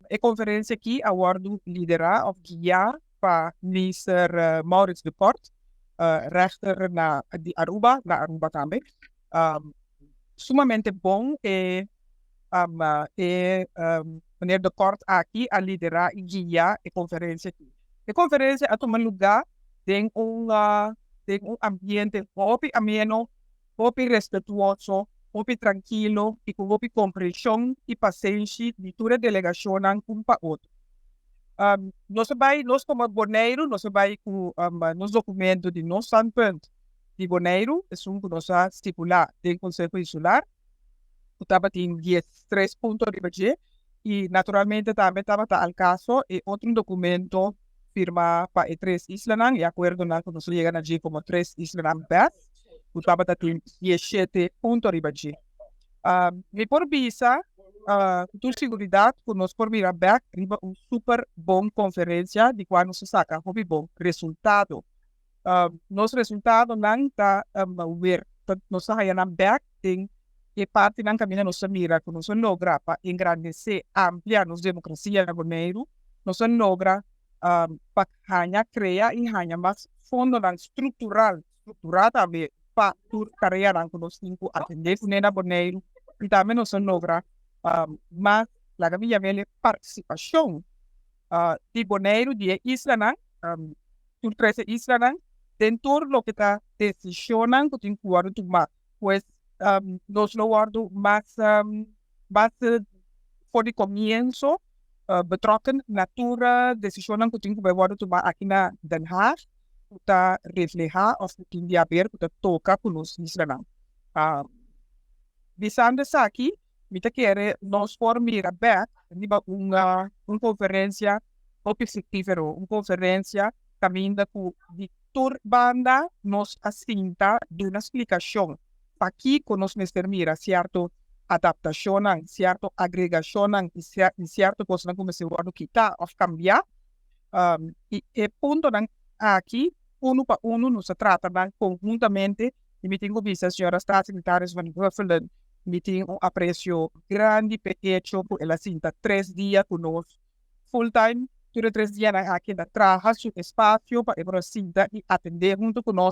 A conferência aqui, aguardo liderar of guiar para minister Maurits de Kort, rechter de Aruba, na Aruba também. Sumamente bom meneer de Kort aqui a liderar e guiar a conferência aqui. A conferência a tomar lugar tem um ambiente muito ameno, muito respetuoso, muito tranquilo e com muito compreensão e paciência de toda a delegação um para outro. Nós como Boneiru, nós vai com nos documentos de nosso standpoint de Boneiru, é que nós estipular do Konseho Insular, que estava em 3 pontos de budget, e naturalmente também estava ao caso e outro documento firma para 3 islas, e acordo que nós chegamos aqui como 3 islas BES, que estava em 17 pontos de budget. E por visa, com segurança, que nós por vir a back, riba super bom conferência de quando se saca um bom resultado. Nosso resultado não está ver, nós saímos na back, tem que parte não caminha nossa mira, que nós logra para engrandecer, ampliar nossa democracia na Boneiru, nós logra para criar e mais fundo estrutural também para a carreira que nós temos que atender na Boneiru, e também nós logra mas la minha participação de Boneiru de isla por 13 islas dentro do que está decisionando que tem que tomar, pois nós não guardo mais por de começo betrokken natura decisionan que tem que tomar aqui na Den Haag, para reflejar os que tem de haver, para tocar com os islas. Visando isso aqui, Mita quer nós formar aberto uma conferência objetiva, uma conferência caminha com de turbanda nos assinta de uma explicação para que nós mira certo adaptação, certo agregação e certo coisa como se pode quitar ou cambiar. E ponto aqui, uno para uno, nos trata conjuntamente e me tenho visto a senhora staatssecretária van Huffelen. Me tem aprecio grande pequeno por ela sinta 3 dias conosco full time, 3 dias aqui na trabalha seu espaço para ela sinta e atender junto conosco